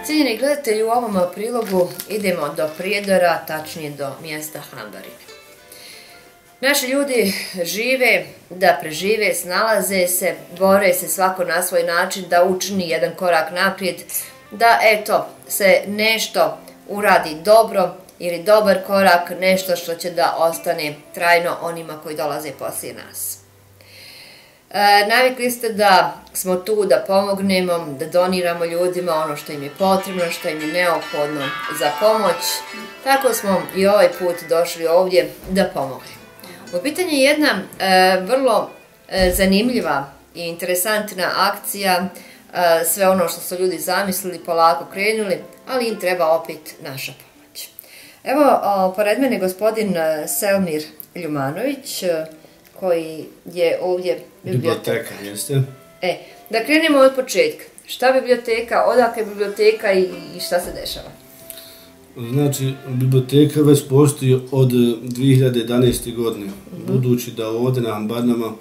Cijenjeni gledatelji, u ovom prilogu idemo do Prijedora, tačnije do mjesta Hambarine. Naši ljudi žive da prežive, snalaze se, bore se svako na svoj način da učini jedan korak naprijed, da se nešto uradi dobro ili dobar korak, nešto što će da ostane trajno onima koji dolaze poslije nas. Navikli ste da smo tu da pomognemo, da doniramo ljudima ono što im je potrebno, što im je neophodno za pomoć. Tako smo i ovaj put došli ovdje da pomognemo. U pitanju je jedna vrlo zanimljiva i interesantna akcija, sve ono što su ljudi zamislili, polako krenuli, ali im treba opet naša pomoć. Evo, pored mene gospodin Selmir Ljumanović, koji je ovdje biblioteka, jeste? Da krenemo od početka. Šta biblioteka, odakle je biblioteka i šta se dešava? Znači, biblioteka već postoji od 2011. godine, budući da ovdje na Hambarinama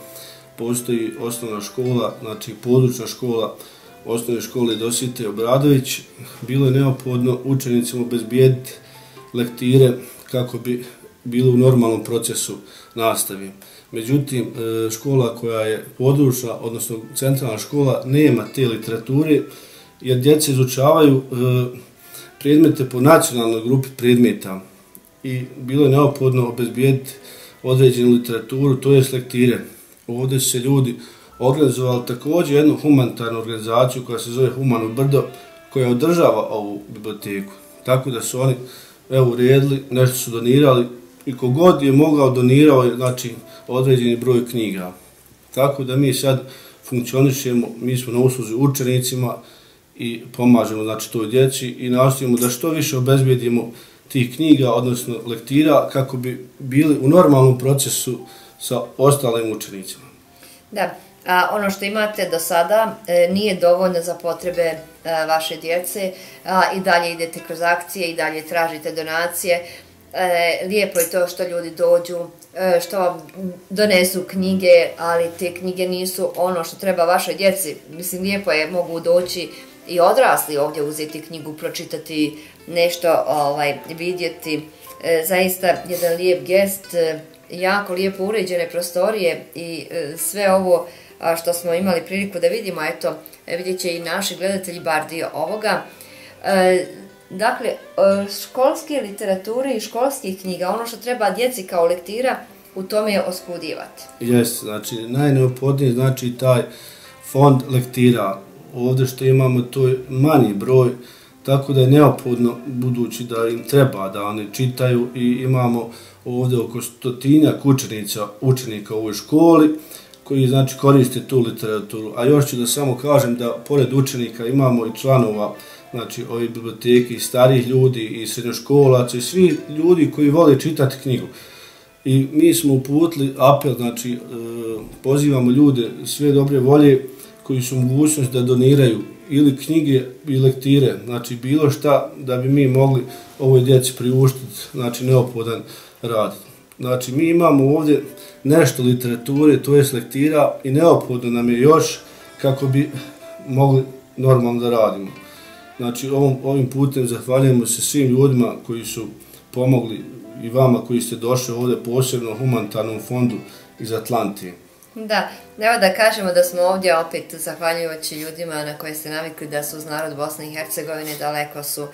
postoji osnovna škola, znači područna škola osnovne škole Dosite Obradović, bilo je neophodno učenicima obezbijediti lektire kako bi bilo u normalnom procesu nastave. Međutim, škola koja je područna, odnosno centralna škola, nema te literature, jer djeca izučavaju predmete po nacionalnoj grupi predmeta i bilo je neophodno obezbijediti određenu literaturu, to je lektire. Ovdje su se ljudi organizovali također jednu humanitarnu organizaciju koja se zove Humano brdo, koja održava ovu biblioteku. Tako da su oni uredili, nešto su donirali i kogod je mogao donirao je, znači, određeni broj knjiga. Tako da mi sad funkcionišemo, mi smo na usluzi učenicima i pomažemo, znači, toj djeci i nastojimo da što više obezbijedimo tih knjiga, odnosno lektira, kako bi bili u normalnom procesu sa ostalim učenicima. Da, ono što imate do sada nije dovoljno za potrebe vaše djece, i dalje idete kroz akcije, i dalje tražite donacije. Lijepo je to što ljudi dođu, što vam donesu knjige, ali te knjige nisu ono što treba vašoj djeci. Mislim, lijepo je, mogu doći i odrasli ovdje uzeti knjigu, pročitati nešto, vidjeti. Zaista jedan lijep gest, jako lijepo uređene prostorije i sve ovo što smo imali priliku da vidimo, vidjet će i naši gledatelji bar dio ovoga. Dakle, školske literature i školskih knjiga, ono što treba djeci kao lektira, u tome je oskudivati. Jeste, znači najneophodnije znači taj fond lektira. Ovdje što imamo to je manji broj, tako da je neophodno, budući da im treba da oni čitaju, i imamo ovdje oko 100 učenika u ovoj školi koji, znači, koriste tu literaturu. A još ću da samo kažem da pored učenika imamo i članova, znači, ove biblioteke, i starih ljudi, i srednjoškolaca, i svi ljudi koji vole čitati knjigu. I mi smo uputili apel, znači, pozivamo ljude sve dobre volje koji su mogućnost da doniraju ili knjige i lektire, znači bilo šta da bi mi mogli ovoj djeci priuštiti, znači, neophodan rad. Znači, mi imamo ovdje nešto literature, to je lektira, i neophodno nam je još kako bi mogli normalno da radimo. Znači, ovim putem zahvaljujemo se svim ljudima koji su pomogli, i vama koji ste došli ovdje, posebno humanitarnom fondu iz Atlantije. Da, evo da kažemo da smo ovdje opet zahvaljujući ljudima na koje ste navikli da su uz narod Bosne i Hercegovine, daleko su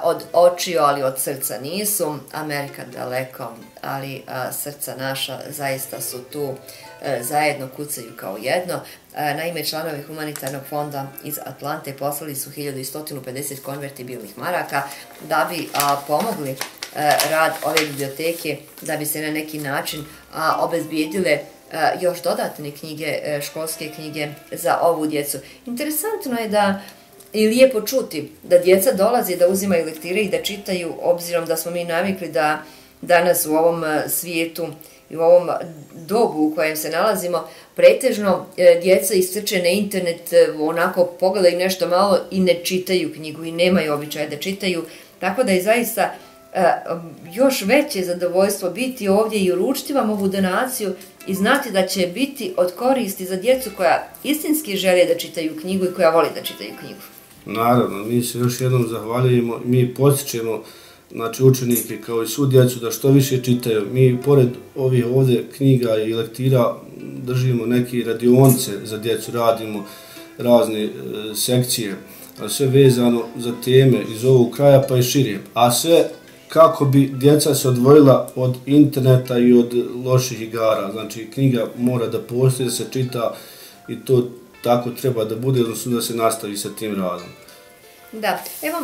od očiju, ali od srca nisu. Amerika daleko, ali srca naša zaista su tu, zajedno kucaju kao jedno. Naime, članovi humanitarnog fonda iz Atlante poslali su 1150 konvertibilnih maraka da bi pomogli rad ove biblioteke da bi se na neki način obezbijedile još dodatne knjige, školske knjige za ovu djecu. Interesantno je da i lijepo čuti da djeca dolaze da uzimaju lektire i da čitaju, obzirom da smo mi navikli da danas u ovom svijetu i u ovom dobu u kojem se nalazimo, pretežno djeca istrče na internet, onako pogledaju nešto malo i ne čitaju knjigu i nemaju običaja da čitaju, tako da je zaista još veće zadovoljstvo biti ovdje i uručiti vam ovu donaciju i znati da će biti od koristi za djecu koja istinski žele da čitaju knjigu i koja voli da čitaju knjigu. Naravno, mi se još jednom zahvaljujemo, mi potičemo učenike kao i svu djecu da što više čitaju. Mi pored ovih ovdje knjiga i lektira držimo neke radionice za djecu, radimo razne sekcije, sve vezano za teme iz ovog kraja pa i širije, a sve kako bi djeca se odvojila od interneta i od loših igara. Znači, knjiga mora da postoji, da se čita i to tako treba da bude, odnosno da se nastavi sa tim radom. Da, evo,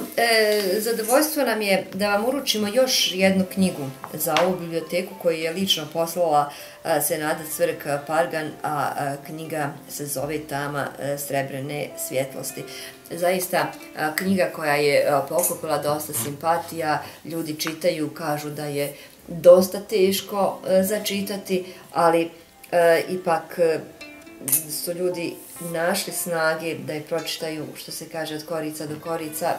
zadovoljstvo nam je da vam uručimo još jednu knjigu za ovu biblioteku koju je lično poslala Senada Cvrk-Pargan, a knjiga se zove Tama srebrene svjetlosti. Zaista knjiga koja je pokupila dosta simpatija, ljudi čitaju, kažu da je dosta teško začitati, ali ipak su ljudi našli snage da je pročitaju, što se kaže, od korica do korica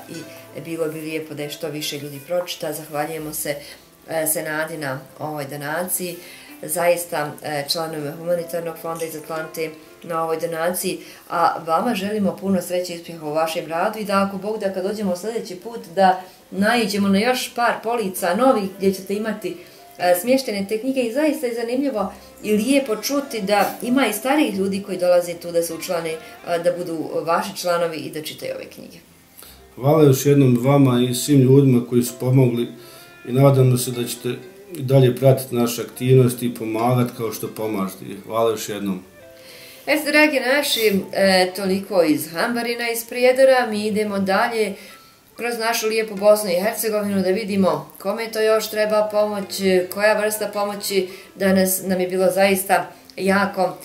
i bilo bi lijepo da je što više ljudi pročita. Zahvaljujemo se Senadi na ovoj donaciji, zaista članove Humanitarnog fonda iz Atlante na ovoj donaciji, a vama želimo puno sreće i uspjeha u vašem radu i da ako Bog da kad dođemo sljedeći put da naiđemo na još par polica novih gdje ćete imati smještene te knjige i zaista je zanimljivo i lijepo čuti da ima i starijih ljudi koji dolaze tu da se učlane, da budu vaši članovi i da čitaju ove knjige. Hvala još jednom vama i svim ljudima koji su pomogli i nadamo se da ćete i dalje pratiti naše aktivnosti i pomagati kao što pomažete. Hvala još jednom. Dragi naši, toliko iz Hambarina, iz Prijedora, mi idemo dalje kroz našu lijepu Bosnu i Hercegovinu da vidimo kome to još treba pomoć, koja vrsta pomoći. Danas nam je bilo zaista jako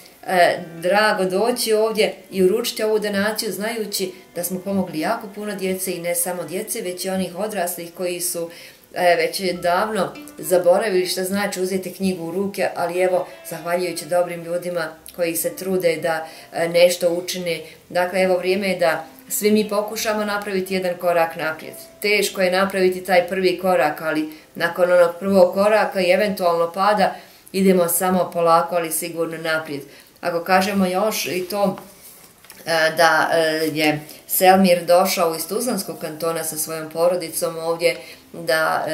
drago doći ovdje i uručiti ovu donaciju znajući da smo pomogli jako puno djece i ne samo djece, već i onih odraslih koji su već davno zaboravili šta znači uzeti knjigu u ruke, ali evo, zahvaljujući dobrim ljudima koji se trude da nešto učine. Dakle, evo, vrijeme je da svi mi pokušamo napraviti jedan korak naprijed. Teško je napraviti taj prvi korak, ali nakon onog prvog koraka i eventualno pada, idemo samo polako, ali sigurno naprijed. Ako kažemo još i to da je Selmir došao iz Tuzlanskog kantona sa svojom porodicom ovdje, da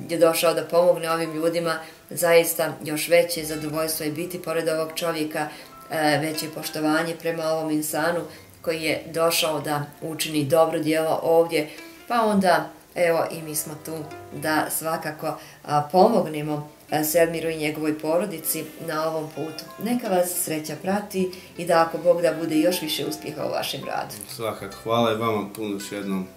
je došao da pomogne ovim ljudima, zaista još veće zadovoljstvo je biti pored ovog čovjeka, veće poštovanje prema ovom insanu koji je došao da učini dobro djelo ovdje, pa onda evo i mi smo tu da svakako pomognemo Selmiru i njegovoj porodici na ovom putu. Neka vas sreća prati i da ako Bog da bude još više uspjeha u vašem radu. Svakako, hvala i vama puno još jednom.